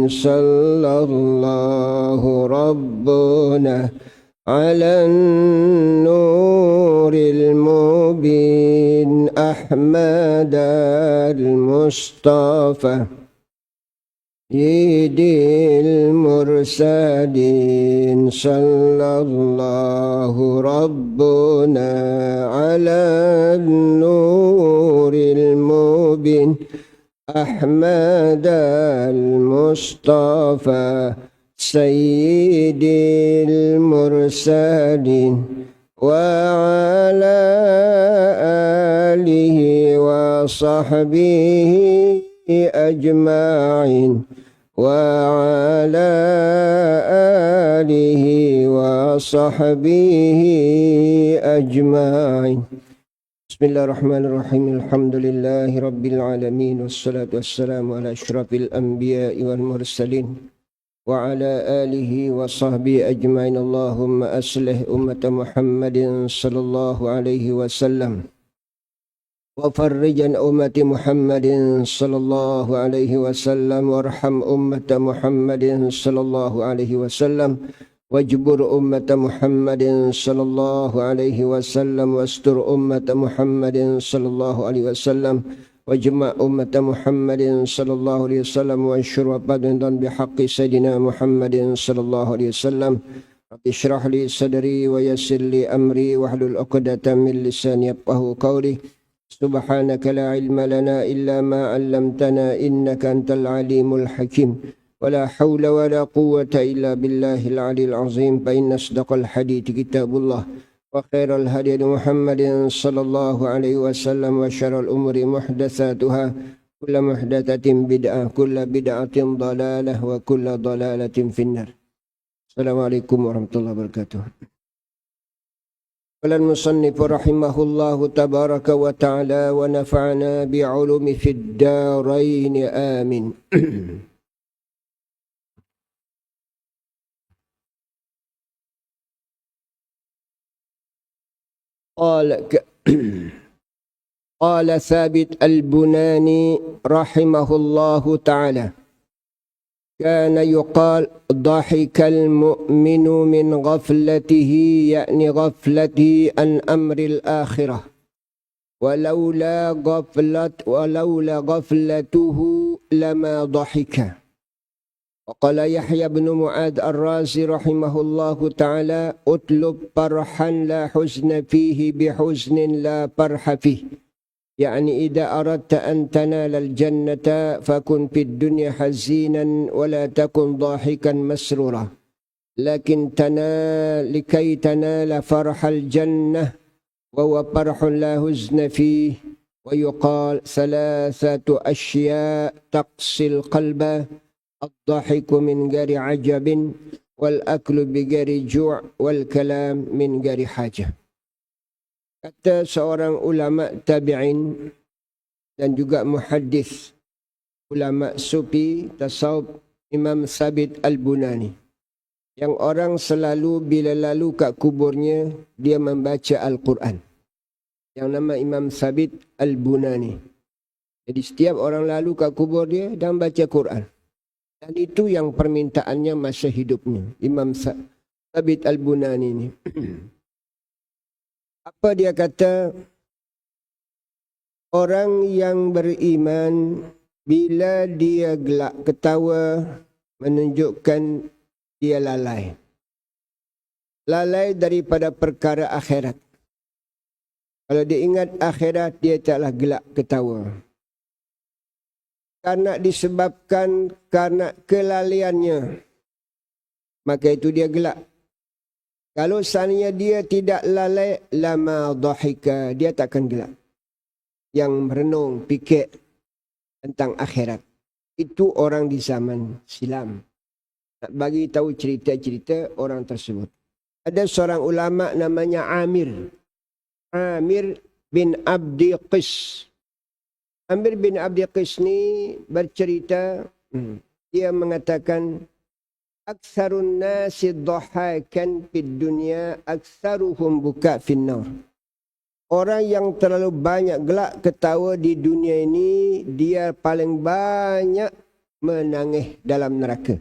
صلى الله ربنا على النور المبين أحمد المصطفى سيد المرسلين صلى الله ربنا على النور المبين أحمد المصطفى سيد المرسلين وعلى آله وصحبه أجمعين وعلى آله وصحبه أجمعين. Bismillahirrahmanirrahim. Alhamdulillahi rabbil alamin wassalatu wassalamu ala asyrafil anbiya'i wal mursalin wa ala alihi wa sahbihi ajma'in. Allahumma aslih ummata Muhammadin sallallahu alaihi wasallam wa farrijan ummati Muhammadin sallallahu alaihi wasallam warham ummata Muhammadin sallallahu alaihi wasallam wajbur ummata Muhammadin sallallahu alaihi wasallam wastur ummata Muhammadin sallallahu alaihi wasallam wajma' ummata Muhammadin sallallahu alaihi wasallam wa anshur wabadan bihaqqi sayyidina Muhammadin sallallahu alaihi wasallam. Rabbi shrah li sadri wa yassir li amri wahlul 'uqdatam min lisani yafqahu qawli. Subhanaka la ilma lana illa ma 'allamtana innaka antal alimul hakim. ولا حول ولا قوة إلا بالله العلي العظيم فإن أصدق الحديث كتاب الله وخير الهدي محمد صلى الله عليه وسلم وشر الأمور محدثاتها كل محدثة بدعة كل بدعة ضلالة وكل ضلالة في النار. السلام عليكم ورحمة الله وبركاته. قال المصنف رحمه الله تبارك وتعالى ونفعنا بعلوم في الدارين آمين. قال ثابت البناني رحمه الله تعالى كان يقال ضحك المؤمن من غفلته يعني غفلته عن أمر الآخرة ولولا غفلته لما ضحك. وقال يحيى بن معاذ الرازي رحمه الله تعالى اطلب فرحا لا حزن فيه بحزن لا فرح فيه، يعني إذا أردت أن تنال الجنة فكن في الدنيا حزينا ولا تكن ضاحكا مسرورا، لكي تنال فرح الجنة وهو فرح لا حزن فيه. ويقال ثلاثة أشياء تقسي القلب: الضحك من غير عجب والأكل بغير جوع والكلام من غير حاجة. Kata seorang ulama tabi'in dan juga muhaddis ulama sufi tasawuf Imam Thabit Al-Bunani, yang orang selalu bila lalu kat kuburnya dia membaca Al-Quran, yang nama Imam Thabit Al-Bunani. Jadi setiap orang lalu kat kubur dia dan baca Quran. Dan itu yang permintaannya masa hidupnya, Imam Thabit Al-Bunani ini. Apa dia kata? Orang yang beriman bila dia gelak ketawa menunjukkan dia lalai. Lalai daripada perkara akhirat. Kalau dia ingat akhirat, dia taklah gelak ketawa. Karena disebabkan karena kelalaiannya, maka itu dia gelak. Kalau seandainya dia tidak lalai, lama dhahika, dia takkan gelak. Yang merenung, fikir tentang akhirat. Itu orang di zaman silam. Nak bagi tahu cerita-cerita orang tersebut. Ada seorang ulama namanya Amir bin Abdi Qis. Amir bin Abdi Qis ni bercerita, dia mengatakan, Aktsarun nasi dhahakan fid dunya, aktsaruhum buka finnar. Orang yang terlalu banyak gelak ketawa di dunia ini, dia paling banyak menangis dalam neraka.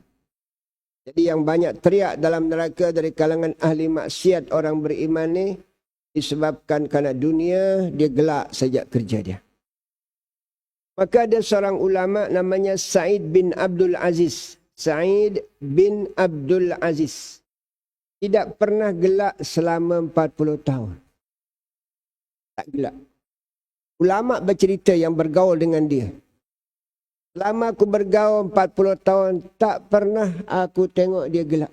Jadi yang banyak teriak dalam neraka dari kalangan ahli maksiat orang beriman ni disebabkan kerana dunia dia gelak sejak kerja dia. Maka ada seorang ulama namanya Sa'id bin Abdul Aziz. Sa'id bin Abdul Aziz. Tidak pernah gelak selama 40 tahun. Tak gelak. Ulama bercerita yang bergaul dengan dia. Selama aku bergaul 40 tahun, tak pernah aku tengok dia gelak.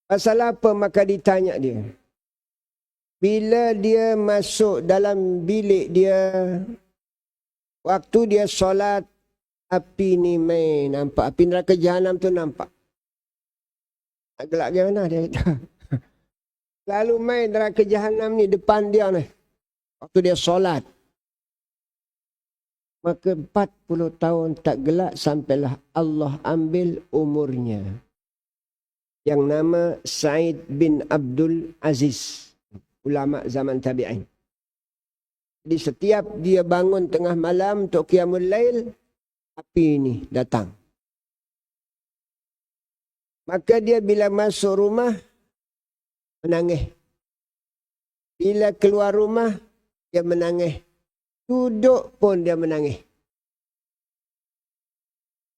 Pasal apa? Maka ditanya dia. Bila dia masuk dalam bilik dia, waktu dia solat, api ni main nampak. Api neraka jahanam tu nampak. Tak gelak gimana dia kata. Lalu main neraka jahanam ni depan dia ni. Waktu dia solat. Maka 40 tahun tak gelak sampailah Allah ambil umurnya. Yang nama Sa'id bin Abdul Aziz. Ulama zaman tabi'in. Jadi setiap dia bangun tengah malam untuk qiyamul lail, api ini datang. Maka dia bila masuk rumah, menangis. Bila keluar rumah, dia menangis. Duduk pun dia menangis.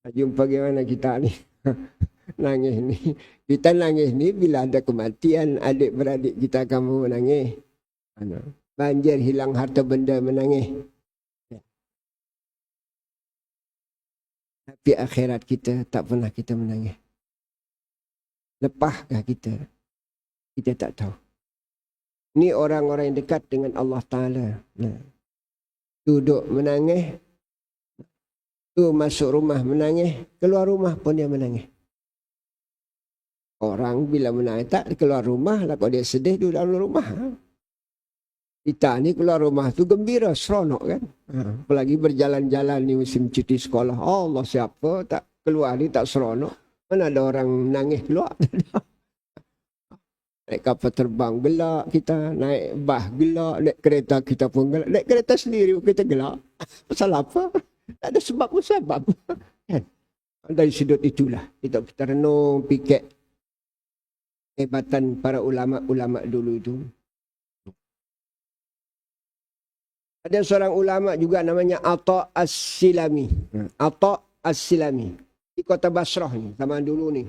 Jumpa bagaimana kita ni. Nangis ni. Kita nangis ni bila ada kematian adik-beradik kita kamu menangis. Banjir hilang harta benda menangis. Tapi akhirat kita tak pernah kita menangis. Lepahkah kita? Kita tak tahu. Ni orang-orang yang dekat dengan Allah Ta'ala. Duduk menangis. Tu masuk rumah menangis. Keluar rumah pun dia menangis. Orang bila menangis tak keluar rumah lah. Kalau dia sedih duduk dalam rumah. Kita ni keluar rumah tu gembira, seronok kan. Apalagi berjalan-jalan ni musim cuti sekolah. Allah siapa tak keluar ni tak seronok. Mana ada orang nangis keluar. Naik kapal terbang gelak kita, naik bah gelak, naik kereta kita pun gelak. Naik kereta sendiri kita gelak. Pasal apa? Tak ada sebab pun sebab. Kan? Dari sudut itulah kita renung, fikir hebatan para ulama-ulama dulu itu. Ada seorang ulama juga namanya Atha As-Silami. Atha As-Silami. Di kota Basrah ni, zaman dulu ni.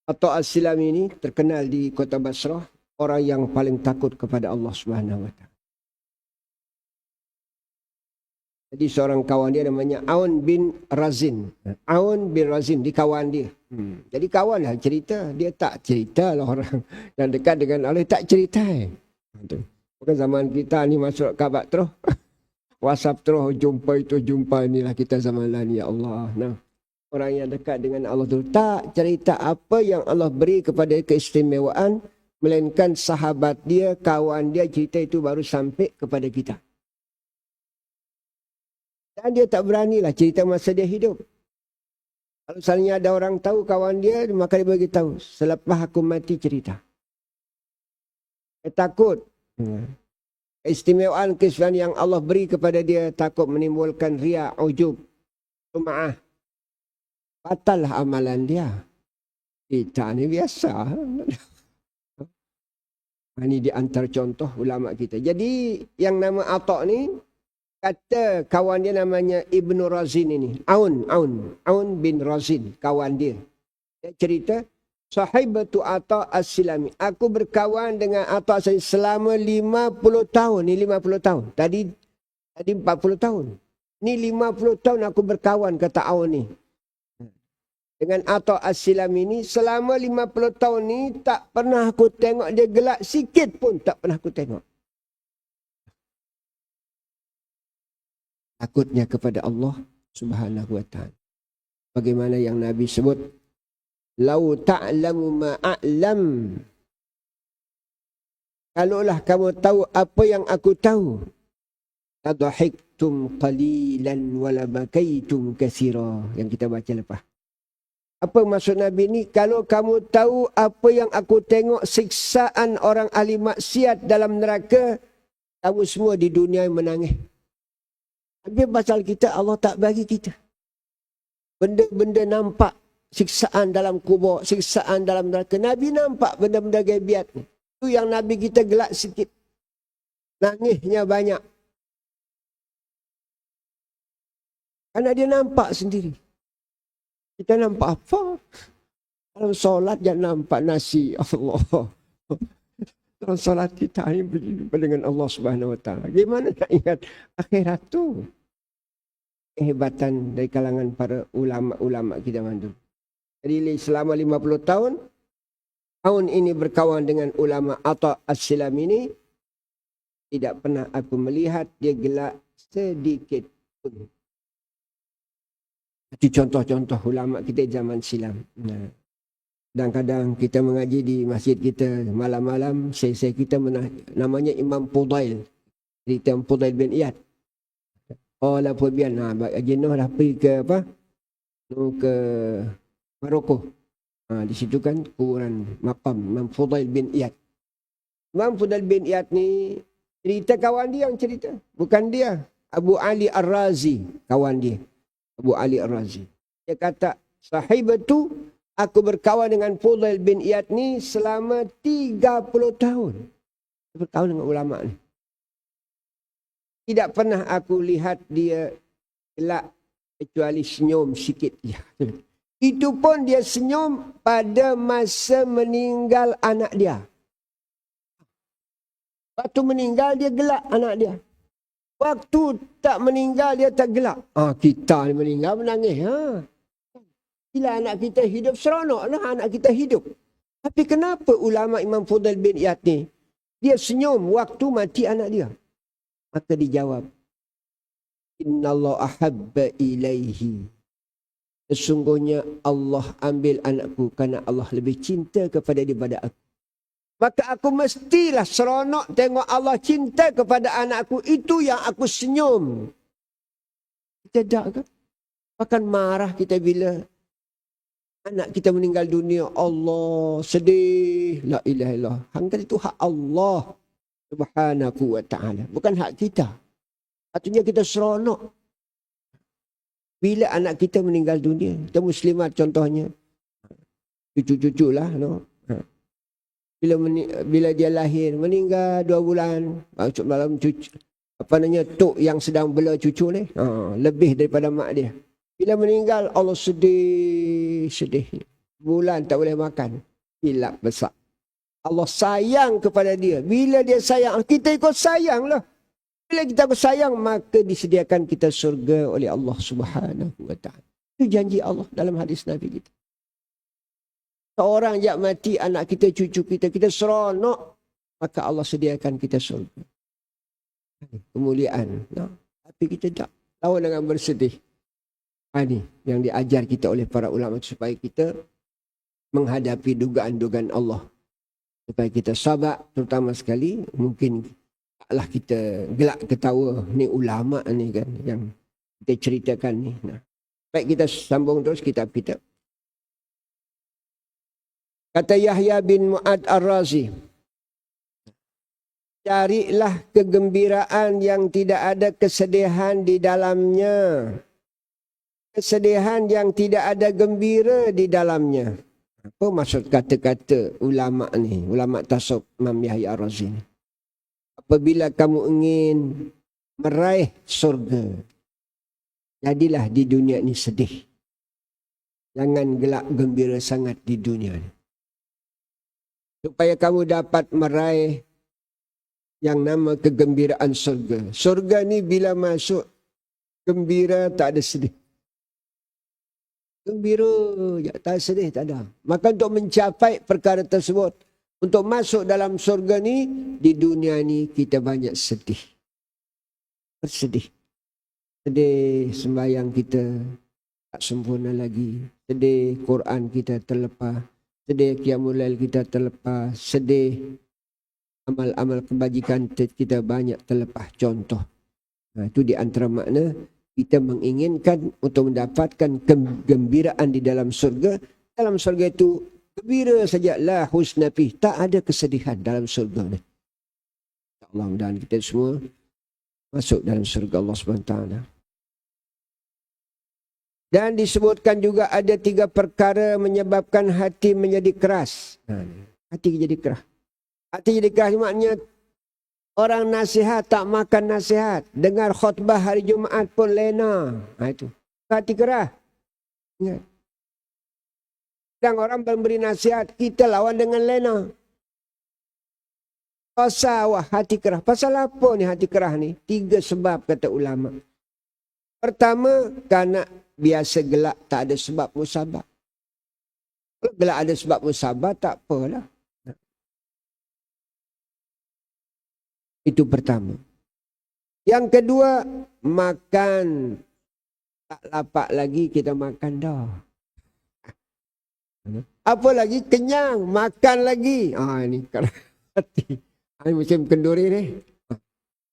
Atha As-Silami ini terkenal di kota Basrah, orang yang paling takut kepada Allah Subhanahu Wa Taala. Jadi seorang kawan dia namanya Aun bin Razin. Aun bin Razin di kawan dia. Jadi kawan lah cerita, dia tak cerita lah orang yang dekat dengan Allah tak cerita. Bukan zaman kita ni masuk kabat terus. WhatsApp terus jumpa itu jumpa inilah kita zaman lain ya Allah. Nah. Orang yang dekat dengan Allah tu tak cerita apa yang Allah beri kepada keistimewaan, melainkan sahabat dia, kawan dia cerita itu baru sampai kepada kita. Dan dia tak beranilah cerita masa dia hidup. Kalau misalnya ada orang tahu kawan dia, maka dia bagi tahu selepas aku mati cerita. Dia takut. Keistimewaan yang Allah beri kepada dia takut menimbulkan riya, ujub, sum'ah. Batallah amalan dia. Kita ni biasa. Ini di antara contoh ulama kita. Jadi yang nama Atha ni, kata kawan dia namanya Ibnu Razin ini. Aun bin Razin, kawan dia. Dia cerita, sahibatu Atha As-Silami. Aku berkawan dengan Atha As-Silami selama 50 tahun. Ni 50 tahun. Tadi 40 tahun. Ni 50 tahun aku berkawan, kata Aun ni. Dengan Atha As-Silami ini selama 50 tahun ni tak pernah aku tengok dia gelak sikit pun, tak pernah aku tengok. Takutnya kepada Allah Subhanahu Wa Taala. Bagaimana yang Nabi sebut, lau ta'lamu ma a'lam. Kalaulah kamu tahu apa yang aku tahu, tadhahiktum qalilan wa labakaitum katsira, yang kita baca lepas. Apa maksud Nabi ni? Kalau kamu tahu apa yang aku tengok siksaan orang ahli maksiat dalam neraka, kamu semua di dunia menangis. Dia pasal kita, Allah tak bagi kita. Benda-benda nampak, siksaan dalam kubur, siksaan dalam neraka. Nabi nampak benda-benda gaibiat ni. Itu yang Nabi kita gelak sikit. Nangisnya banyak. Karena dia nampak sendiri. Kita nampak apa? Dalam solat jangan nampak nasi. Allah. Dalam solat kita ni berjumpa dengan Allah Subhanahu Wa Taala. Gimana nak ingat akhirat tu? Kehebatan dari kalangan para ulama-ulama kita dulu. Jadi selama 50 tahun ini berkawan dengan ulama Atha As-Silam ini, tidak pernah aku melihat dia gelak sedikit pun. Itu contoh-contoh ulama kita zaman silam. Nah, kadang-kadang kita mengaji di masjid kita malam-malam, saya kita namanya Imam Fudail. Cerita Fudail bin Iyad. Oh lah pubian. Jenuh dah pergi ke apa? Ke Maroko. Di situ kan kuburan makam Imam Fudail bin Iyad. Imam Fudail bin Iyad ni cerita kawan dia yang cerita. Bukan dia. Abu Ali Ar-Razi kawan dia. Abu Ali Ar-Razi. Dia kata, sahibatu, aku berkawan dengan Fudail bin Iyad ni selama 30 tahun. Dia berkawan dengan ulama ni. Tidak pernah aku lihat dia gelak kecuali senyum sikit. Itu pun dia senyum pada masa meninggal anak dia. Waktu meninggal dia gelak anak dia. Waktu tak meninggal dia tak gelak. Kita ni meninggal menangis. Bila anak kita hidup seronoklah anak kita hidup. Tapi kenapa ulama Imam Fudail bin Iyad ni dia senyum waktu mati anak dia? Maka dijawab, Innallah ahabba ilaihi. Sesungguhnya Allah ambil anakku kerana Allah lebih cinta kepada dia daripada aku. Maka aku mestilah seronok tengok Allah cinta kepada anakku. Itu yang aku senyum. Kita tak kan? Bahkan marah kita bila anak kita meninggal dunia. Allah sedih. La ilaha illallah. Hangkat itu hak Allah Subhanahu wa ta'ala. Bukan hak kita. Artinya kita seronok. Bila anak kita meninggal dunia. Kita muslimat contohnya. Cucu-cucu lah. No? Bila dia lahir, meninggal 2 bulan. Dalam cucu. Apa namanya, tok yang sedang bela cucu ni. Lebih daripada mak dia. Bila meninggal, Allah sedih. Bulan tak boleh makan. Hilap besar. Allah sayang kepada dia. Bila dia sayang, kita ikut sayang lah. Bila kita ikut sayang, maka disediakan kita surga oleh Allah Subhanahu wa ta'ala. Itu janji Allah dalam hadis Nabi kita. Seorang yang mati, anak kita, cucu kita, kita seronok, maka Allah sediakan kita surga. Kemuliaan. Tapi kita tak. Lawan dengan bersedih. Ini yang diajar kita oleh para ulama supaya kita menghadapi dugaan-dugaan Allah. Supaya kita sabar, terutama sekali, mungkin taklah kita gelak ketawa. Ni ulama ni kan, yang kita ceritakan ni. Baik, kita sambung terus kitab kita. Kata Yahya bin Mu'ad Ar-Razi, carilah kegembiraan yang tidak ada kesedihan di dalamnya. Kesedihan yang tidak ada gembira di dalamnya. Apa maksud kata-kata ulama ni? Ulama tasawuf Imam Yahya Ar-Razi ni. Apabila kamu ingin meraih surga, jadilah di dunia ni sedih. Jangan gelak gembira sangat di dunia ni. Supaya kamu dapat meraih yang nama kegembiraan surga. Surga ni bila masuk, gembira tak ada sedih. Gembira, tak sedih, tak ada. Maka untuk mencapai perkara tersebut, untuk masuk dalam surga ni, di dunia ni kita banyak sedih. Bersedih. Sedih sembahyang kita tak sempurna lagi. Sedih Quran kita terlepas. Sedih qiyamul lail kita terlepas. Sedih amal-amal kebajikan kita banyak terlepas. Contoh. Itu di antara makna kita menginginkan untuk mendapatkan kegembiraan di dalam surga. Dalam surga itu gembira saja, la husna fih. Tak ada kesedihan dalam surga ni. Allah mudah-mudahan kita semua masuk dalam surga Allah SWT. Dan disebutkan juga ada 3 perkara menyebabkan hati menjadi keras. Hati jadi keras. Hati jadi keras maknanya orang nasihat tak makan nasihat. Dengar khutbah hari Jumaat pun lena. Itu. Hati keras. Ingat. Dan orang memberi nasihat, kita lawan dengan lena. Pasal hati keras. Pasal apa ni hati keras ni? 3 sebab kata ulama. Pertama, kerana biasa gelak tak ada sebab musabab. Kalau gelak ada sebab musabab tak apalah. Itu pertama. Yang kedua, makan. Tak lapar lagi kita makan dah. Apa lagi? Kenyang. Makan lagi. Ini kerana hati. Ini macam kenduri ni.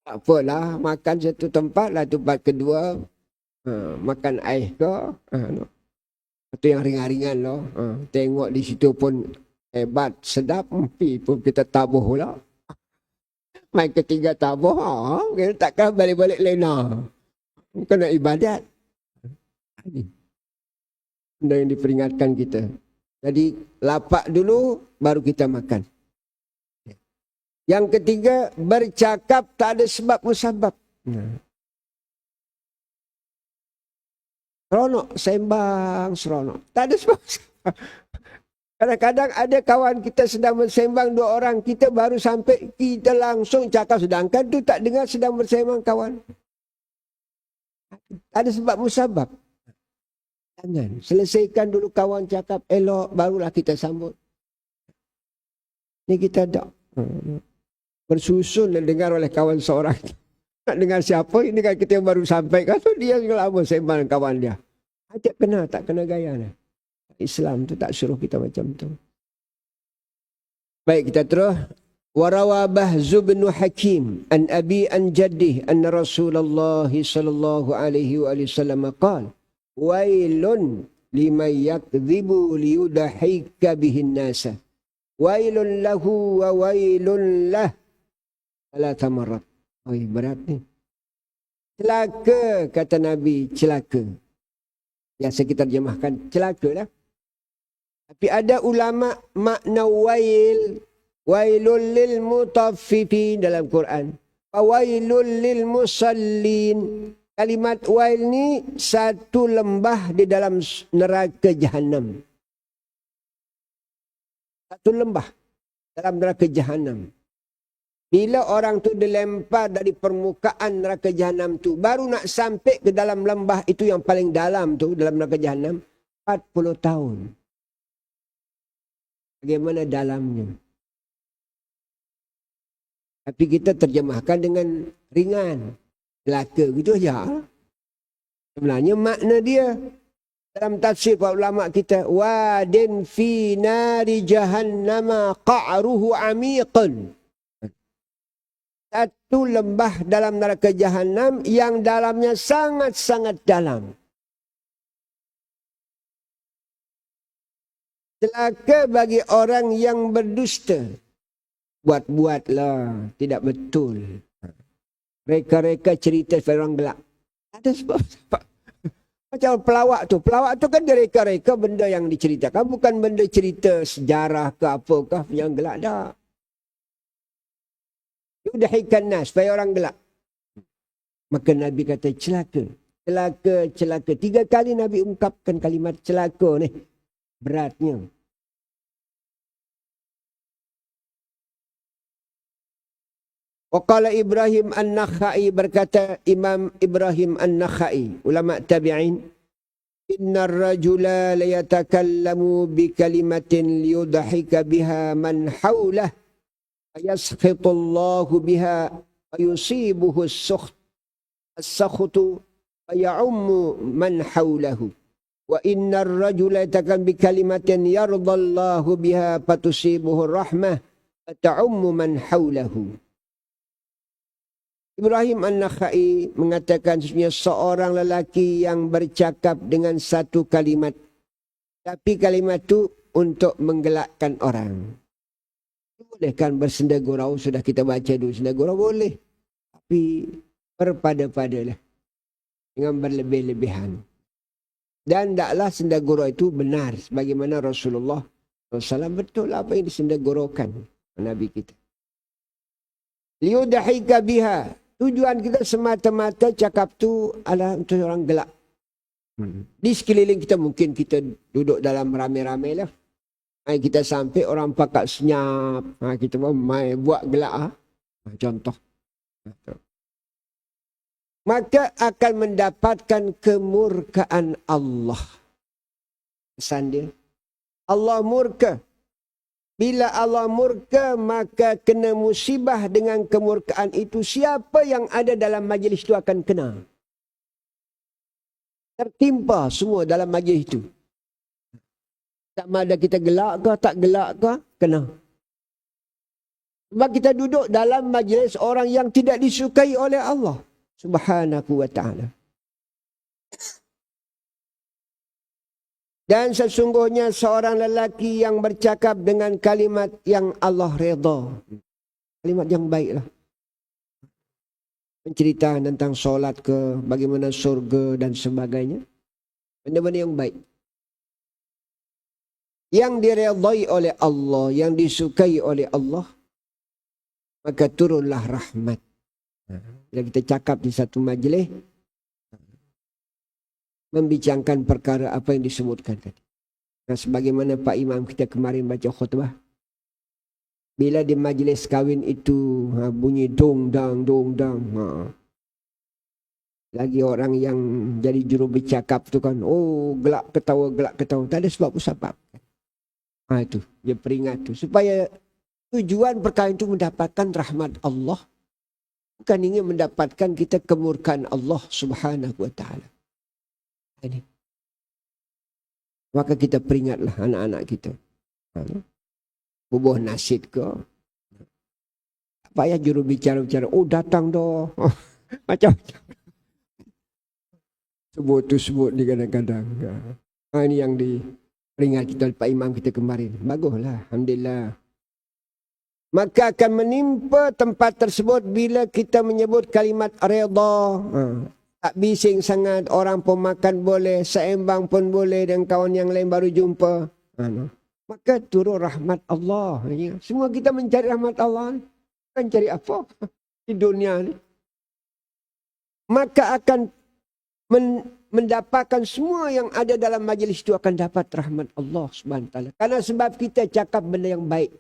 Tak apalah. Makan satu tempat lah. Tempat kedua. Makan air ke. Itu yang ringan-ringan lah. Tengok di situ pun hebat. Sedap. Pun kita tabuh lah. Main ketiga tabuh. Kita takkan balik-balik lena. Kena ibadat. Benda yang diperingatkan kita. Jadi lapar dulu baru kita makan. Yang ketiga, bercakap tak ada sebab musabab. Seronok, sembang seronok. Tak ada sebab musabab. Kadang-kadang ada kawan kita sedang bersembang 2 orang, kita baru sampai, kita langsung cakap, sedangkan tu tak dengar sedang bersembang kawan. Tak ada sebab musabab. Jangan. Selesaikan dulu kawan cakap elok, barulah kita sambut. Ni kita tak. Bersusun dan dengar oleh kawan seorang. Nak dengar siapa, ini kan kita yang baru sampai. Kata dia yang lama sembang dengan kawan dia. Tak kena gaya lah. Islam tu tak suruh kita macam tu. Baik, kita terus. Warawa Bahzu bin Hakim an abi an jaddih anna Rasulullah sallallahu alaihi wasallam qala wailun liman yakdhibu liyudahika bihin nasa wailun lahu wa wailun lah 3 marat. Berat ni. Celaka kata Nabi, celaka. Biasa kita terjemahkan celaka lah. Tapi ada ulama makna wailul lil mutaffifin dalam Quran. Wailul lil musallin. Kalimat wail ni satu lembah di dalam neraka Jahannam. Satu lembah dalam neraka Jahannam. Bila orang tu dilempar dari permukaan neraka Jahannam tu, baru nak sampai ke dalam lembah itu yang paling dalam tu, dalam neraka Jahannam, 40 tahun. Bagaimana dalamnya? Tapi kita terjemahkan dengan ringan. Celaka gitu aja. Sebenarnya makna dia dalam tafsir para ulama kita, wadin fi nari jahannama qa'ruhu amiqan. Satu lembah dalam neraka Jahannam yang dalamnya sangat-sangat dalam. Celaka bagi orang yang berdusta. Buat-buatlah, tidak betul. Reka-reka cerita orang gelak. Ada sebab. Macam pelawak tu. Pelawak tu kan dia reka-reka benda yang diceritakan. Bukan benda cerita sejarah ke apakah yang gelak dah. Yudahikan nas, supaya orang gelak. Maka Nabi kata celaka. Celaka, celaka. 3 kali Nabi ungkapkan kalimat celaka ni. Beratnya. Waqala Ibrahim An-Nakhai, berkata Imam Ibrahim An-Nakhai, ulama tabi'in, innar rajula layatakallamu bi kalimatin liyudhika biha man hawlah fayaskhitallahu biha fayusibuhu as-sakhtu faya'ummu man hawlahu wa innar rajula yatakallam bi kalimatin yardallahu biha fatusibuhu rahmah fata'ummu man hawlahu. Ibrahim An-Nakhai mengatakan sesungguhnya seorang lelaki yang bercakap dengan satu kalimat. Tapi kalimat itu untuk menggelakkan orang. Boleh kan bersenda gurau, sudah kita baca dulu senda gurau boleh. Tapi berpada-padalah. Dengan berlebih-lebihan. Dan taklah sendagura itu benar. Sebagaimana Rasulullah SAW betul apa yang disendagurakan Nabi kita. Liudahika biha. Tujuan kita semata-mata cakap tu adalah untuk orang gelak. Di sekeliling kita mungkin kita duduk dalam ramai-ramai lah. Kita sampai orang pakat senyap. Kita buat gelak. Contoh. Maka akan mendapatkan kemurkaan Allah. Pesan dia. Allah murka. Bila Allah murka, maka kena musibah dengan kemurkaan itu. Siapa yang ada dalam majlis itu akan kena. Tertimpa semua dalam majlis itu. Tak ada kita gelak ke, tak gelak ke, kena. Sebab kita duduk dalam majlis orang yang tidak disukai oleh Allah Subhanahu wa ta'ala. Dan sesungguhnya seorang lelaki yang bercakap dengan kalimat yang Allah redha. Kalimat yang baiklah. Mencerita tentang solat ke, bagaimana surga dan sebagainya. Benda-benda yang baik. Yang diredai oleh Allah, yang disukai oleh Allah, maka turunlah rahmat. Bila kita cakap di satu majlis, membincangkan perkara apa yang disebutkan tadi. Nah, sebagaimana Pak Imam kita kemarin baca khutbah. Bila di majlis kahwin itu bunyi dong dang. Lagi orang yang jadi juru bercakap tu kan, oh gelak ketawa. Tak ada sebab usabab. Itu dia peringat tu supaya tujuan perkara itu mendapatkan rahmat Allah. Bukan ingin mendapatkan kita kemurkaan Allah Subhanahu wa ta'ala. Ini. Maka kita peringatlah anak-anak kita. Bubuh nasid ke. Tak payah juru bicara-bicara. Oh datang dah. Macam-macam. Sebut ni kadang-kadang. Ini yang diperingat kita oleh Pak Imam kita kemarin. Baguslah. Alhamdulillah. Maka akan menimpa tempat tersebut bila kita menyebut kalimat redha. Tak bising sangat, orang pun makan boleh, seimbang pun boleh dan kawan yang lain baru jumpa. Maka turun rahmat Allah. Semua kita mencari rahmat Allah. Kan cari apa di dunia ni? Maka akan mendapatkan semua yang ada dalam majlis itu akan dapat rahmat Allah Subhanahu wa ta'ala. Karena sebab kita cakap benda yang baik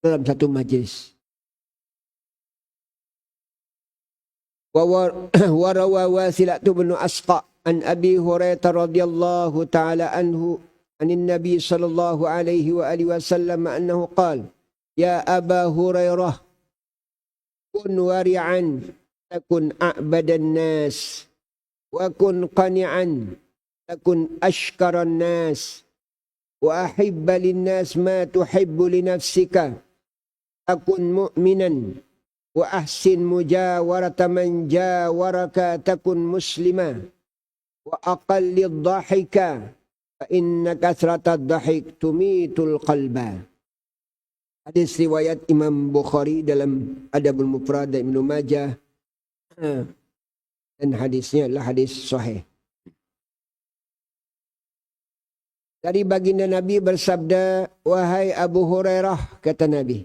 dalam satu majlis. Warawa Wasilatu bin Asqa an Abi Hurairah radhiyallahu ta'ala anhu anin Nabi sallallahu alaihi wa alihi wasallam annahu qala ya Aba Hurairah kun wari'an takun a'badan nas wa kun qani'an takun ashkaran nas wa ahibba lin nas ma tuhibbu li nafsika takun mu'minan wa ahsin mujawarata man jawaraka takun muslima wa aqallid dhahika fa inna kathrata dhahik tumitul qalba. Hadis riwayat Imam Bukhari dalam Adabul Mufrad dan Ibnu Majah dan hadisnya adalah hadis sahih. Dari baginda Nabi bersabda, wahai Abu Hurairah, kata Nabi,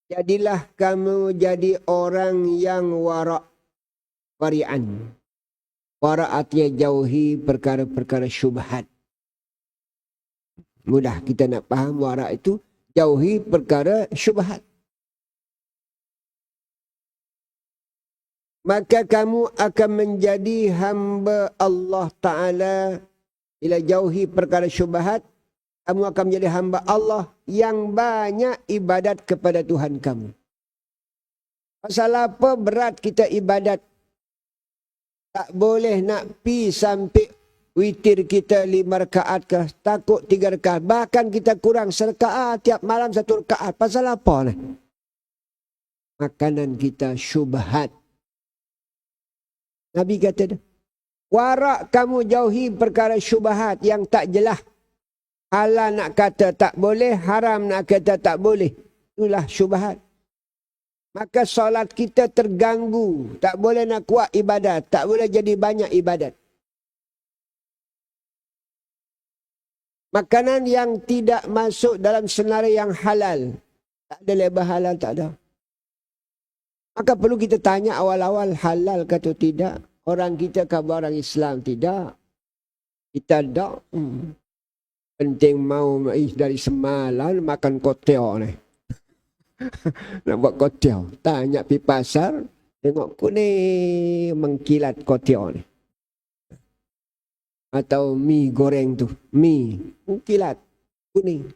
jadilah kamu jadi orang yang wari'an. Wara' artinya jauhi perkara-perkara syubhat. Mudah kita nak faham wara' itu jauhi perkara syubhat. Maka kamu akan menjadi hamba Allah Ta'ala. Bila jauhi perkara syubhat, kamu akan menjadi hamba Allah yang banyak ibadat kepada Tuhan kamu. Pasal apa berat kita ibadat? Tak boleh nak pi sampai witir kita 5 rakaat ke, takut 3 rakaat. Bahkan kita kurang serakaat tiap malam 1 rakaat. Pasal apa ni? Makanan kita syubhat. Nabi kata dah, warak kamu jauhi perkara syubhat yang tak jelas. Halal nak kata tak boleh, haram nak kata tak boleh. Itulah syubhat. maka solat kita terganggu. Tak boleh nak kuat ibadat. Tak boleh jadi banyak ibadat. Makanan yang tidak masuk dalam senarai yang halal. Tak ada label halal, tak ada. Maka perlu kita tanya awal-awal halal ke atau tidak. Orang kita ke orang Islam tidak. Kita tak. Penting mau dari semalam makan kotel ni. Nak buat kotel. Tanya pergi pasar. Tengok kuning mengkilat kotel ni. Atau mi goreng tu. Mi. Mengkilat. Kuning.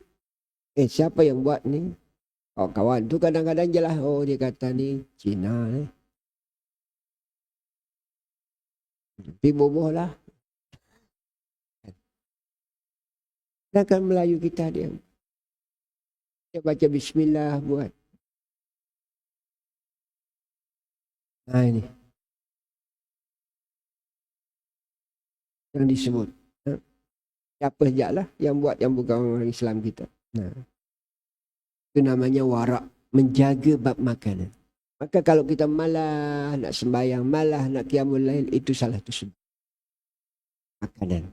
Siapa yang buat ni? Oh, kawan tu kadang-kadang je lah. Oh, dia kata ni Cina ni. Pergi boboh lah. Sedangkan Melayu kita dia baca bismillah buat. Nah ini. Yang disebut. Siapa saja lah yang buat yang bukan orang Islam kita. Nah. Itu namanya warak. Menjaga bab makanan. Maka kalau kita malah nak sembahyang, malah nak qiyamul lail, itu salah tu sebab. Makanan.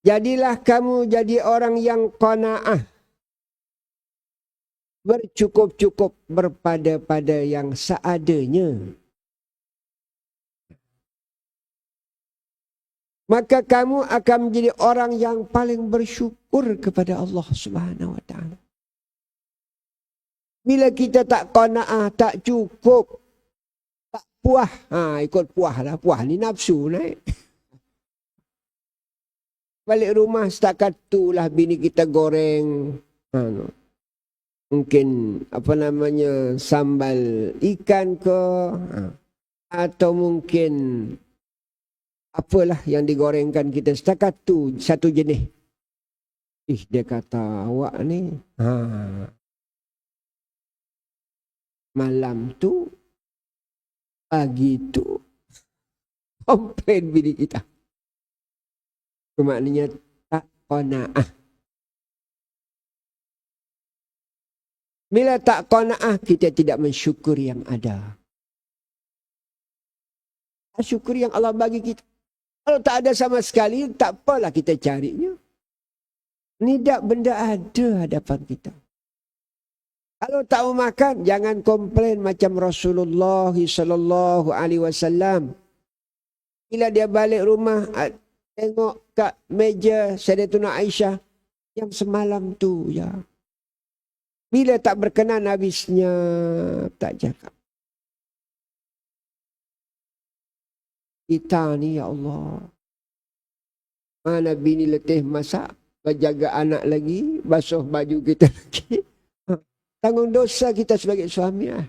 Jadilah kamu jadi orang yang qanaah. Bercukup-cukup berpada-pada yang seadanya. Maka kamu akan menjadi orang yang paling bersyukur kepada Allah Subhanahu wa taala. Bila kita tak qanaah, tak cukup, tak puas, ikut puas lah. Puas ni nafsu naik. Balik rumah setakat tu lah bini kita goreng. Mungkin apa namanya sambal ikan ke. Atau mungkin apalah yang digorengkan kita setakat tu satu jenis. Dia kata awak ni. Malam tu, pagi tu, komplain bini kita. Maknanya tak qanaah. Bila tak qanaah, kita tidak mensyukuri yang ada. Syukuri yang Allah bagi kita. Kalau tak ada sama sekali, tak apalah kita carinya. Tidak benda ada hadapan kita. Kalau tak mau makan, jangan komplain macam Rasulullah sallallahu alaihi wasallam. Bila dia balik rumah, tengok kat meja Sayyidatuna Aisyah yang semalam tu ya. Bila tak berkenan habisnya tak cakap. Kita ni ya Allah. Mana bini letih masak, berjaga anak lagi, basuh baju kita lagi. Tanggung dosa kita sebagai suami lah.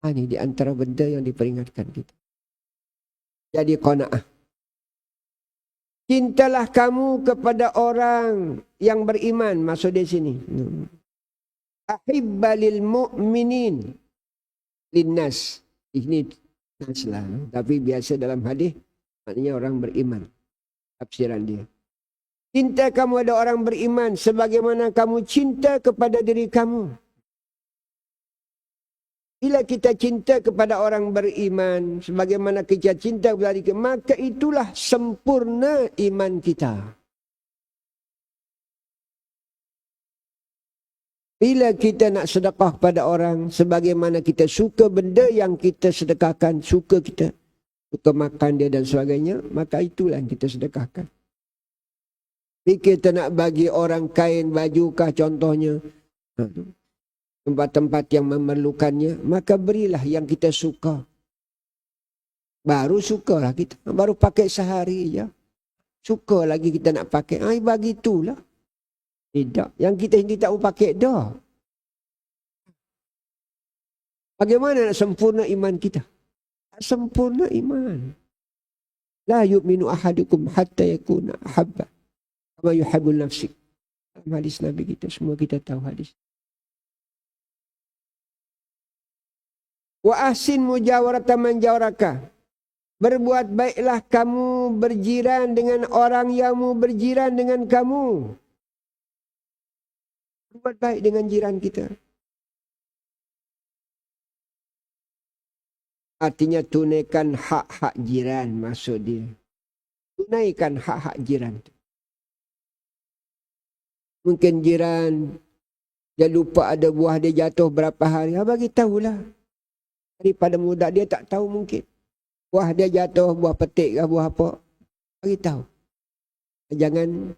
Ini di antara benda yang diperingatkan kita. Jadi qanaah. Cintalah kamu kepada orang yang beriman. Maksud di sini. Ahibba lil mu'minin. Linnas. Ini nas lah. Tapi biasa dalam hadis maknanya orang beriman. Tafsiran dia. Cinta kamu ada orang beriman sebagaimana kamu cinta kepada diri kamu. Bila kita cinta kepada orang beriman sebagaimana kita cinta kepada diri kita, maka itulah sempurna iman kita. Bila kita nak sedekah pada orang sebagaimana kita suka benda yang kita sedekahkan, suka makan dia dan sebagainya, maka itulah yang kita sedekahkan. Kita nak bagi orang kain, baju kah contohnya. Tempat-tempat yang memerlukannya. Maka berilah yang kita suka. Baru sukalah kita. Baru pakai sehari je. Suka lagi kita nak pakai. Bagi itulah. Tidak. Yang kita sendiri tak mau pakai dah. Bagaimana nak sempurna iman kita? Tak sempurna iman. La yu'minu ahadukum hatta yakuna ahabba. Kama yuhibbul nafsi. Dalam hadis Nabi kita, semua kita tahu hadis. Wa ahsin mujawarata man jawaraka. Berbuat baiklah kamu berjiran dengan orang yang mau berjiran dengan kamu. Berbuat baik dengan jiran kita. Artinya tunaikan hak-hak jiran, maksud dia. Tunaikan hak-hak jiran. Mungkin jiran dia lupa ada buah dia jatuh berapa hari. Bagi tahulah. Daripada muda dia tak tahu mungkin. Buah dia jatuh, buah petik ke buah apa. Bagi tahu. Jangan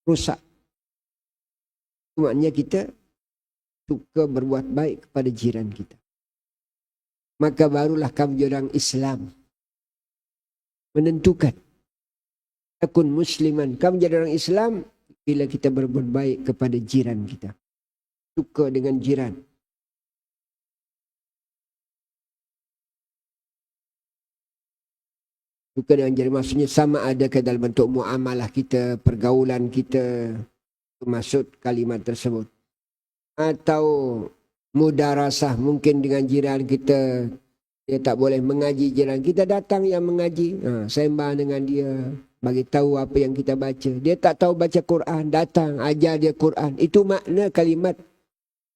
rusak. Maknanya kita suka berbuat baik kepada jiran kita. Maka barulah kami orang Islam menentukan. Akun musliman. Kami jadi orang Islam bila kita berbuat baik kepada jiran kita. Suka dengan jiran. Suka dengan jiran. Maksudnya sama ada ke dalam bentuk muamalah kita, pergaulan kita. Maksud kalimat tersebut. Atau mudarasah mungkin dengan jiran kita. Dia tak boleh mengaji jiran. Kita datang yang mengaji. Sembang dengan dia. Bagi tahu apa yang kita baca. Dia tak tahu baca Quran. Datang ajar dia Quran. Itu makna kalimat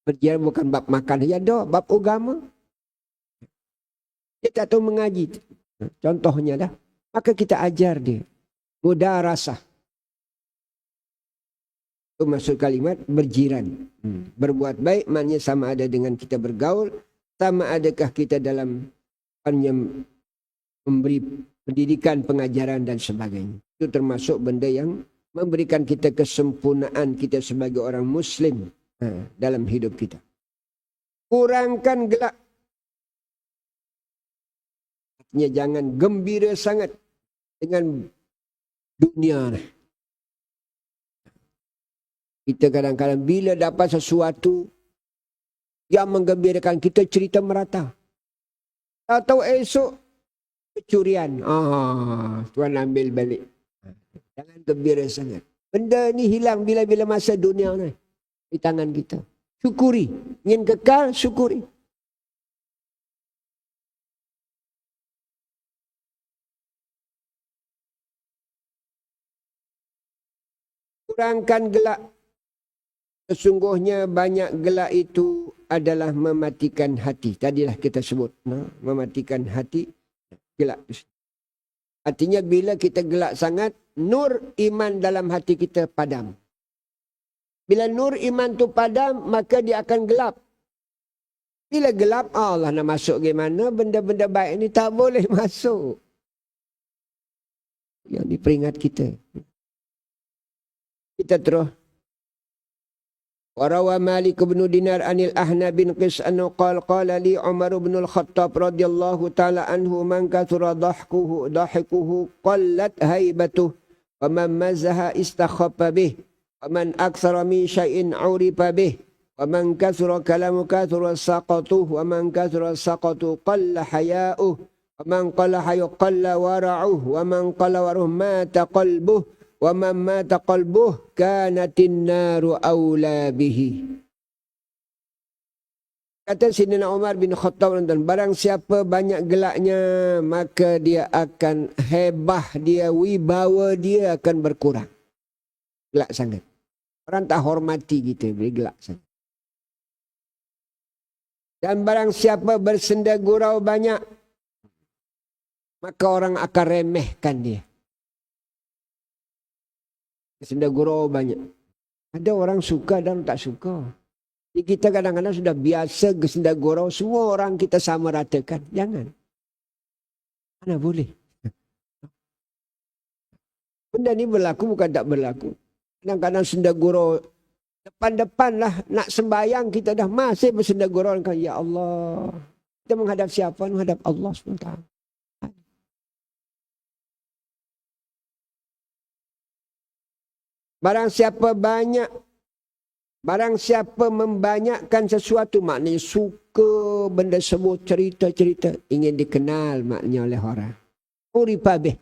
berjiran bukan bab makan saja. Bab agama. Dia tak tahu mengaji. Contohnya dah. Maka kita ajar dia. Mudarasah. Itu maksud kalimat berjiran. Berbuat baik maknanya sama ada dengan kita bergaul. Sama adakah kita dalam memberi pendidikan, pengajaran dan sebagainya. Itu termasuk benda yang memberikan kita kesempurnaan kita sebagai orang Muslim dalam hidup kita. Kurangkan gelak. Artinya jangan gembira sangat dengan dunia. Kita kadang-kadang bila dapat sesuatu yang menggembirakan kita, cerita merata. Tahu esok kecurian. Tuan ambil balik. Jangan gembira sangat. Benda ni hilang bila-bila masa dunia ni. Di tangan kita. Syukuri. Ingin kekal, syukuri. Kurangkan gelak. Sesungguhnya banyak gelak itu adalah mematikan hati. Tadilah kita sebut. Mematikan hati. Gelak. Artinya bila kita gelak sangat, nur iman dalam hati kita padam. Bila nur iman tu padam, maka dia akan gelap. Bila gelap, Allah nak masuk gimana? Benda-benda baik ni tak boleh masuk. Yang diperingat kita. Kita terus. Warawa Malik bin Dinar anil Ahna bin Qis anhu qala li Umar bin Al-Khattab radhiyallahu ta'ala anhu man kathura dahikuhu qallat haibatuh wa man mazaha istakhaffa bih wa man akthara min syai'in urifa bih wa man kathura kalamu kathura saqatuh wa man kathura saqatu qalla haya'uh wa man qalla hayu qalla wara'uh wa man qalla wara'uh mata qalbuh wa man mata qalbuh kanatin naru aula bihi. Kata Sayyidina Umar bin Khattab, dan barang siapa banyak gelaknya, maka dia akan hebah dia, wibawa dia akan berkurang. Gelak sangat. Orang tak hormati kita bila gelak sangat. Dan barang siapa bersenda gurau banyak, maka orang akan remehkan dia. Senda gurau banyak. Ada orang suka dan tak suka. Jadi kita kadang-kadang sudah biasa senda gurau. Semua orang kita sama ratakan. Jangan. Mana boleh. Benda ni berlaku bukan tak berlaku. Kadang-kadang senda gurau. Depan-depan lah nak sembahyang kita dah masih bersenda gurau. Ya Allah. Kita menghadap siapa? Menghadap Allah SWT. Barang siapa membanyakkan sesuatu, maknanya suka benda sebut, cerita-cerita, ingin dikenal maknanya oleh orang. Uripabeh.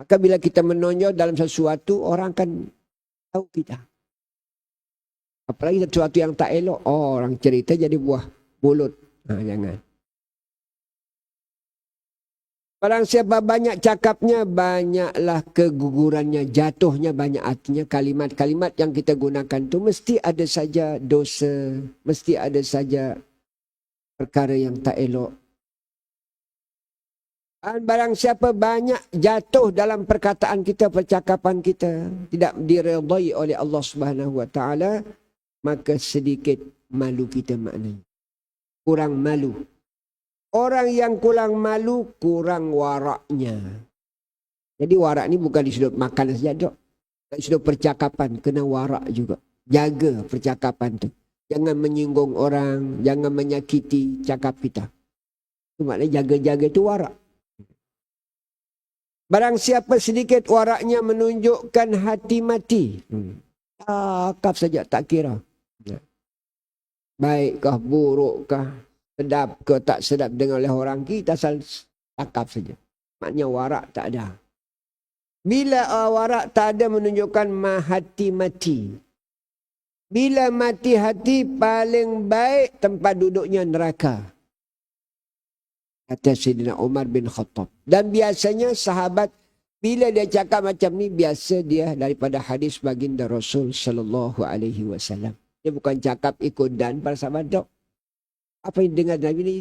Maka bila kita menonjol dalam sesuatu, orang akan tahu kita. Apalagi sesuatu yang tak elok, orang cerita jadi buah mulut. Jangan. Barang siapa banyak cakapnya, banyaklah kegugurannya, jatuhnya banyak. Artinya kalimat-kalimat yang kita gunakan tu mesti ada saja dosa, mesti ada saja perkara yang tak elok. Dan barang siapa banyak jatuh dalam perkataan kita, percakapan kita, tidak diredai oleh Allah Subhanahu Wa Taala, maka sedikit malu kita maknanya. Kurang malu. Orang yang kurang malu, kurang waraknya. Jadi warak ni bukan di sudut makan saja, dok. Di sudut percakapan, kena warak juga. Jaga percakapan tu. Jangan menyinggung orang, jangan menyakiti cakap kita. Itu maknanya jaga-jaga tu warak. Barang siapa sedikit waraknya menunjukkan hati mati. Cakap saja, tak kira. Baikkah, burukkah, sedap ke tak sedap dengar oleh orang, kita asal cakap saja. Maknanya warak tak ada. Bila warak tak ada menunjukkan hati mati. Bila mati hati, paling baik tempat duduknya neraka. Kata Sayyidina Umar bin Khattab. Dan biasanya sahabat, bila dia cakap macam ni, biasa dia daripada hadis baginda Rasul sallallahu alaihi wasallam. Dia bukan cakap ikut dan para sahabat, dok. Apa yang dengar Nabi ni,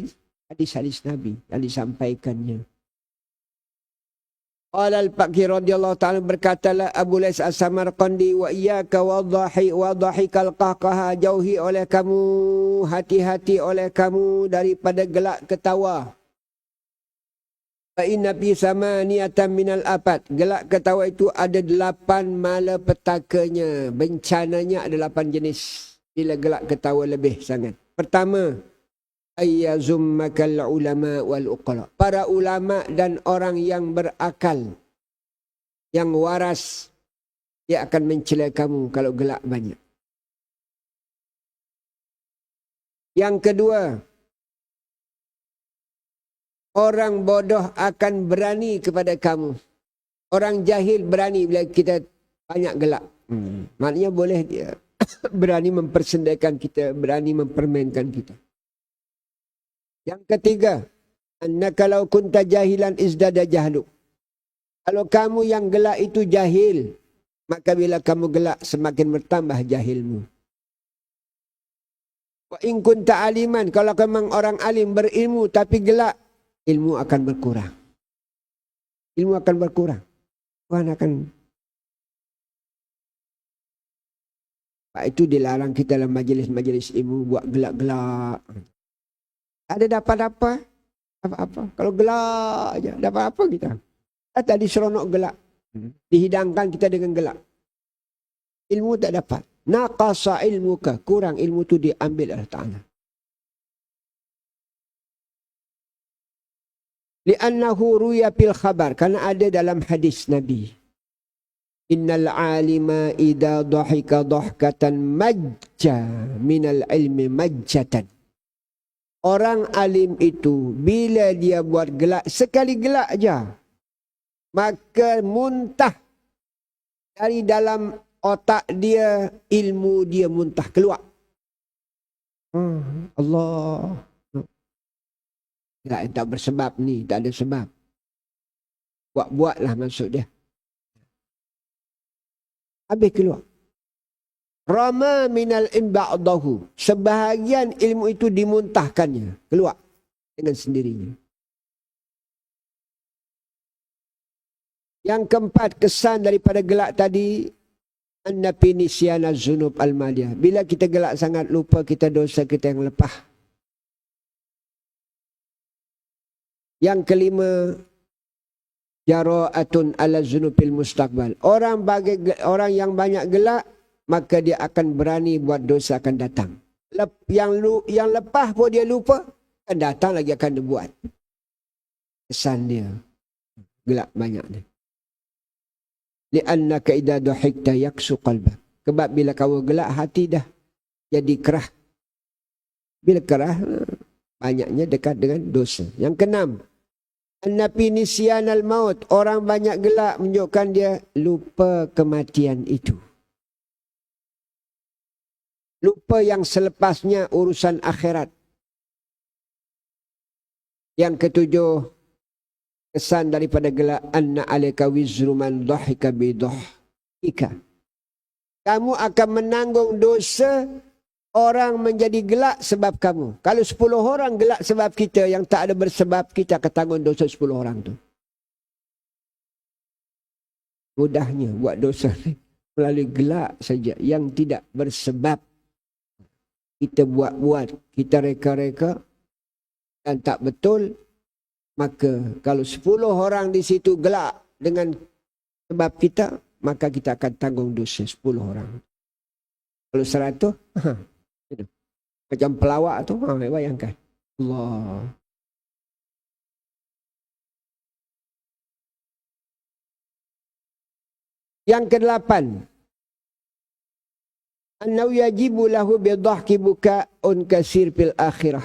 hadis-hadis Nabi yang disampaikannya. Qala al-Faqih radhiyallahu ta'ala berkatalah Abu Lais as-Samarqandi, wa iyyaka wadhahikal qahqaha, jauhi oleh kamu, hati-hati oleh kamu daripada gelak ketawa. Fa inna fi samaniyatan minal afat, gelak ketawa itu ada 8 malapetakanya, bencananya ada 8 jenis. Bila gelak ketawa lebih sangat. Pertama, ayyazummakal ulama wal uqala. Para ulama dan orang yang berakal, yang waras, dia akan mencela kamu kalau gelak banyak. Yang kedua, orang bodoh akan berani kepada kamu. Orang jahil berani bila kita banyak gelak. Maknanya boleh dia berani mempersendakan kita, berani mempermainkan kita. Yang ketiga, annaka law kunta jahilan izdada jahlu. Kalau kamu yang gelak itu jahil, maka bila kamu gelak semakin bertambah jahilmu. Wa in kunta aliman, kalau memang orang alim berilmu tapi gelak, ilmu akan berkurang. Ilmu akan berkurang. Tuhan akan. Sebab itu dilarang kita dalam majlis-majlis ilmu buat gelak-gelak. Ada dapat apa-apa. Kalau gelak aja, dapat apa kita? Tadi seronok gelak. Dihidangkan kita dengan gelak. Ilmu tak dapat. Naqasa ilmuka, kurang ilmu tu diambil Allah Ta'ala. Li'annahu ruya fil khabar, karena ada dalam hadis Nabi. Innal alima idza dhahika dhahkatan majja minal ilmi majjatan. Orang alim itu bila dia buat gelak, sekali gelak aja, maka muntah dari dalam otak dia, ilmu dia muntah keluar. Allah. Tak bersebab ni, tak ada sebab. Buat-buatlah maksud dia. Habis keluar. Rama minal imba'dahu. Sebahagian ilmu itu dimuntahkannya. Keluar dengan sendirinya. Yang keempat, kesan daripada gelak tadi. Anna pinisiana zunub al-maliyah. Bila kita gelak sangat, lupa kita dosa kita yang lepas. Yang kelima, jara'atun ala zunubil mustaqbal. Orang yang banyak gelak, maka dia akan berani buat dosa akan datang. Yang lepas pun dia lupa, akan datang lagi akan dia buat. Kesan dia gelak banyak ni. Li'annaka idza dhahikta yaksu qalbak. Sebab bila kau gelak, hati dah jadi kerah. Bila kerah, banyaknya dekat dengan dosa. Yang keenam, annapi nisyanal maut. Orang banyak gelak menunjukkan dia lupa kematian itu. Lupa yang selepasnya urusan akhirat. Yang ketujuh, kesan daripada gelak, anna alayka wizru man dhahika bi dhahika. Kamu akan menanggung dosa orang menjadi gelak sebab kamu. Kalau 10 orang gelak sebab kita, yang tak ada bersebab, kita akan tanggung dosa 10 orang tu. Mudahnya buat dosa melalui gelak saja yang tidak bersebab. Kita buat-buat, kita reka-reka dan tak betul, maka kalau 10 orang di situ gelak dengan sebab kita, maka kita akan tanggung dosa 10 orang. Kalau 100, macam pelawak tu, bayangkan. Allah. Yang ke-8, annahu yajibu lahu bidhahki buka'un kasir fil akhirah.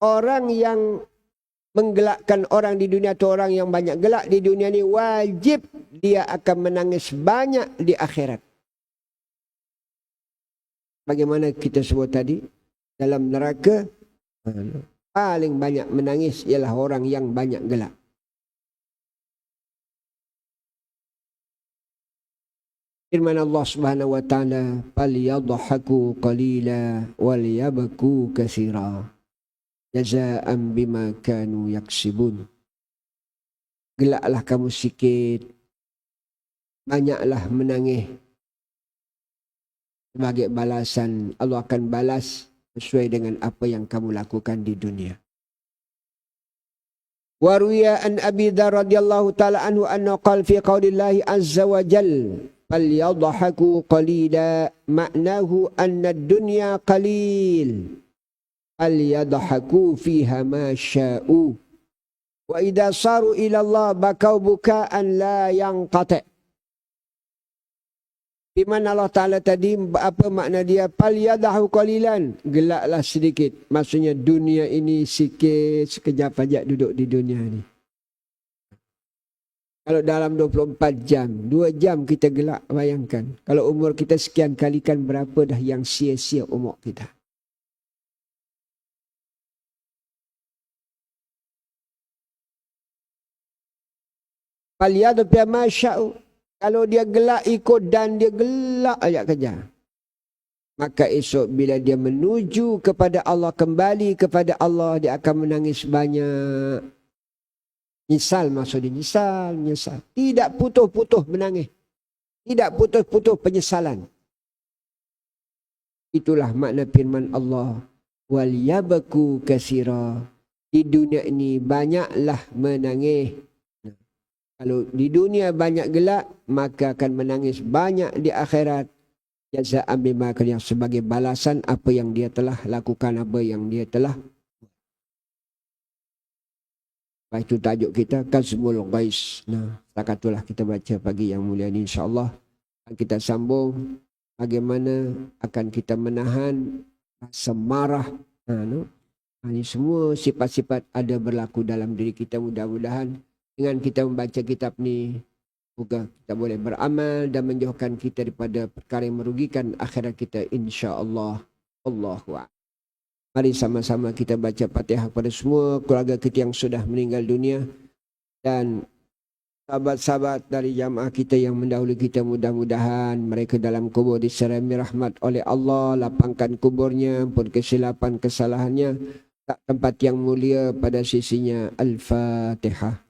Orang yang menggelakkan orang di dunia atau orang yang banyak gelak di dunia ni, wajib dia akan menangis banyak di akhirat. Bagaimana kita sebut tadi, dalam neraka paling banyak menangis ialah orang yang banyak gelak. Firman Allah Subhanahu wa taala, "Falyadhaku qalila walyabku katsira jazaa'an bima kanu yaksibun." Gelaklah kamu sikit, banyaklah menangis. Sebagai balasan, Allah akan balas sesuai dengan apa yang kamu lakukan di dunia. Wa ruwiya an Abi Dzar radhiyallahu taala anhu anna qala fi qaulillahi azza wa jalla, "Falyadhaku qalila," maknahu anna ad-dunya qalil. Falyadhaku fiha ma sya'u. Wa idza saru ila Allah bakau bukaan la yanqati'. Di mana Allah Ta'ala tadi, apa makna dia? Falyadhaku qalilan, gelaklah sedikit. Maksudnya dunia ini sikit, sekejap aja duduk di dunia ni. Kalau dalam 24 jam, 2 jam kita gelak, bayangkan. Kalau umur kita sekian kalikan, berapa dah yang sia-sia umur kita. Falyadhaku fiha ma sya'u. Kalau dia gelak ikut dan dia gelak aja kerja, maka esok bila dia menuju kepada Allah, kembali kepada Allah, dia akan menangis banyak. Nyesal, maksudnya nyesal. Tidak putus-putus menangis. Tidak putus-putus penyesalan. Itulah makna firman Allah, "Wal yabku katsira." Di dunia ini banyaklah menangis. Kalau di dunia banyak gelak, maka akan menangis banyak di akhirat. Jazaa'an bima kana, sebagai balasan apa yang dia telah lakukan, apa yang dia telah. Itu tajuk kita, Kazmul Ghais. Nah, takatulah kita baca pagi yang mulia ini, insya-Allah. Kita sambung bagaimana akan kita menahan rasa marah. Ini semua sifat-sifat ada berlaku dalam diri kita. Mudah-mudahan dengan kita membaca kitab ni, semoga kita boleh beramal dan menjauhkan kita daripada perkara yang merugikan akhirat kita, insya-Allah. Allahu a'lam. Mari sama-sama kita baca Fatihah kepada semua keluarga kita yang sudah meninggal dunia dan sahabat-sahabat dari jamaah kita yang mendahului kita. Mudah-mudahan mereka dalam kubur diserami rahmat oleh Allah, lapangkan kuburnya, ampun kesilapan kesalahannya, tak tempat yang mulia pada sisinya. Al-Fatihah.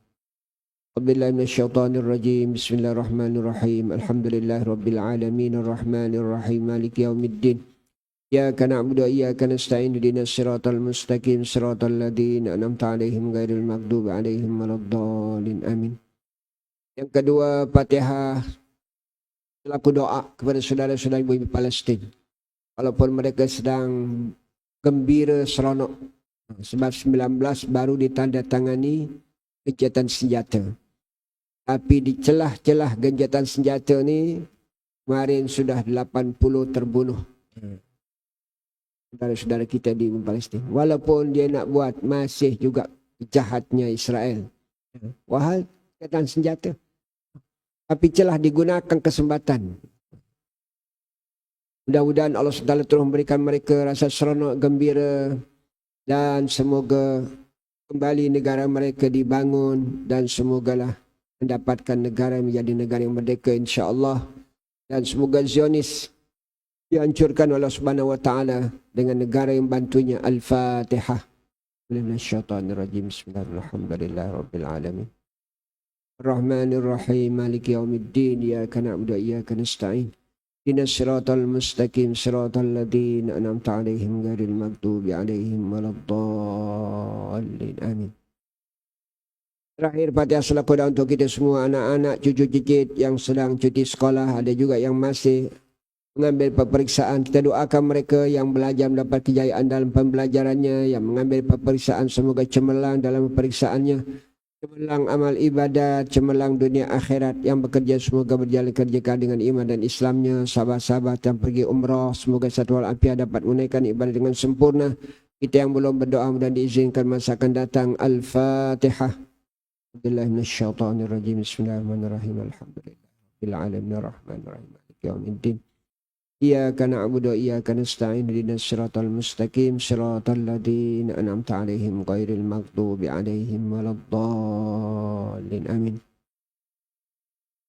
Billahi minasyaitonir rajim. Bismillahirrahmanirrahim. Alhamdulillahi rabbil alamin arrahmanir rahim maliki yaumiddin. Iyyaka na'budu wa iyyaka nasta'in ihdinas siratal mustaqim siratal ladzina an'amta 'alaihim ghairil maghdubi 'alaihim waladdallin. Amin. Yang kedua, Fatihah selaku doa kepada saudara-saudara ibu Palestin. Walaupun mereka sedang gembira seronok sebab 19 baru ditandatangani gencatan senjata. Tapi di celah-celah gencatan senjata ni, kemarin sudah 80 terbunuh. Saudara-saudara kita di Palestin. Walaupun dia nak buat, masih juga jahatnya Israel. Wahal gencatan senjata. Tapi celah digunakan kesempatan. Mudah-mudahan Allah SWT terus memberikan mereka rasa seronok, gembira. Dan semoga kembali negara mereka dibangun dan semogalah mendapatkan negara yang menjadi negara yang merdeka insya-Allah, dan semoga Zionis dihancurkan oleh Subhanahu wa taala dengan negara yang bantunya. Al-Fatihah. Minasyaitonirrajim. Bismillahirrahmanirrahim. Alamin. Ar-Rahmanir-Rahim. Maliki yaumiddin. Iyyaka na'budu wa iyyaka nasta'in. Ihdinas siratal mustaqim. Siratal ladzina an'amta 'alaihim ghairil maghdubi 'alaihim waladdallin. Amin. Terakhir Fatihah selaku doa untuk kita semua, anak-anak, cucu cicit yang sedang cuti sekolah, ada juga yang masih mengambil peperiksaan. Kita doakan mereka yang belajar mendapat kejayaan dalam pembelajarannya, yang mengambil peperiksaan semoga cemerlang dalam peperiksaannya, cemerlang amal ibadat, cemerlang dunia akhirat. Yang bekerja semoga berjalan kerjakan dengan iman dan Islamnya. Sahabat-sahabat yang pergi umrah semoga satu walafiat dapat menunaikan ibadah dengan sempurna. Kita yang belum berdoa mudah diizinkan masa akan datang. Al-Fatihah. Billahi minasyaitonirrajim. Bismillahirrahmanirrahim. Alhamdulillahirabbil alamin arrahmanirrahim maliki yaumiddin. Iyyaka na'budu wa iyyaka nasta'in. Ihdinas siratal mustaqim. Siratal ladzina an'amta 'alaihim ghairil maghdubi 'alaihim waladdallin. Amin.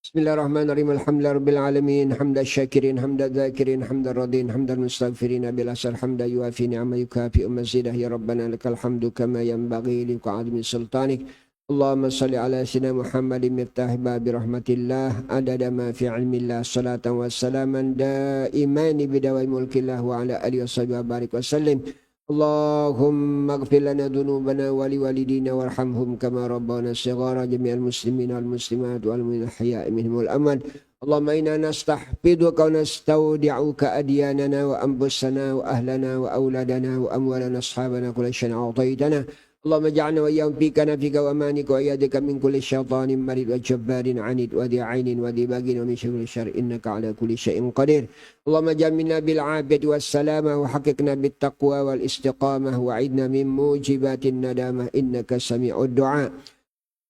Bismillahirrahmanirrahim. Alhamdulillahirabbil alamin. Hamdan syakirin, hamdan dzakirin, hamdan radin, hamdan mustaghfirin bil asar, hamdan yuafi ni'ama yukafi mazidah. Ya Rabbana lakal hamdu kama yanbaghi li 'azimi sultanik. Allahumma salli ala sayyidina Muhammadin miftah babi rahmatillah adada ma fi ilmillah salatan wa salaman daimani bidawai mulkillah wa ala alihi wa sahbihi barik wa sallim. Allahumma ighfir lana dhunubana wa liwalidina warhamhum kama rabbana shighara jami'al muslimin wal muslimat wal mu'minina ahya'i minhum wal amwat. Allahumma inna nastahfiduka wa nastaudi'uka adyanana wa anfusana wa ahlana wa auladana wa amwalana ashabana kulla shay'in a'taytana. اللهم اجعلنا وإياهم في كنفك وأمانك وإيادك من كل شيطان مريد وجبار عنيد وذي عين وذي باغ ومن شر الشر إنك على كل شيء قدير. اللهم جملنا بالعافية والسلامة وحققنا بالتقوى والاستقامة وعدنا من موجبات الندامة إنك سميع الدعاء.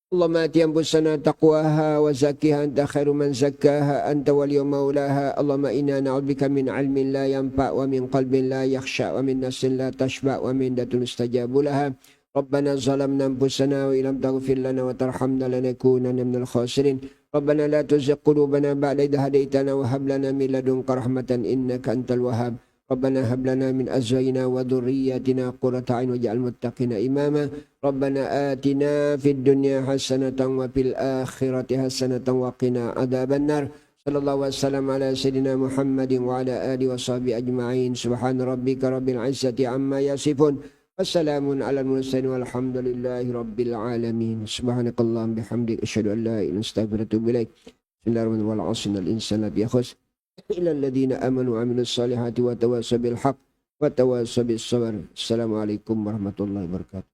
اللهم آت أنفسنا تقواها وزكها أنت خير من زكاها أنت ولي مولاها. اللهم إنا نعوذ بك من علم لا ينفع ومن قلب لا يخشع ومن نفس لا تشبع ومن دعوة يستجاب لها. ربنا ظلمنا أنفسنا وإن لم تغفر لنا وترحمنا لنكونن من الخاسرين. ربنا لا تزغ قلوبنا بعد إذ هديتنا وهب لنا من لدنك رحمة إنك أنت الوهاب. ربنا هب لنا من أزواجنا وذرياتنا قرة أعين واجعل المتقين إماما. ربنا آتنا في الدنيا حسنة وفي الآخرة حسنة وقنا عذاب النار. صلى الله وسلم على سيدنا محمد وعلى آله وصحبه أجمعين. سبحان ربك رب العزة عما يصفون. Wassalamun ala al-mursalin walhamdulillahi rabbil alamin. Subhanakallahumma bihamdik asyhadu an la ilaha illa anta astaghfiruka wa atubu ilaik. Bismillahirrahmanirrahim. Wal 'asri innal insana lafi khusr illa alladhina amanu wa 'amilus solihati wa tawassaw bil haqq wa tawassaw bis sabr. Assalamualaikum warahmatullahi wabarakatuh.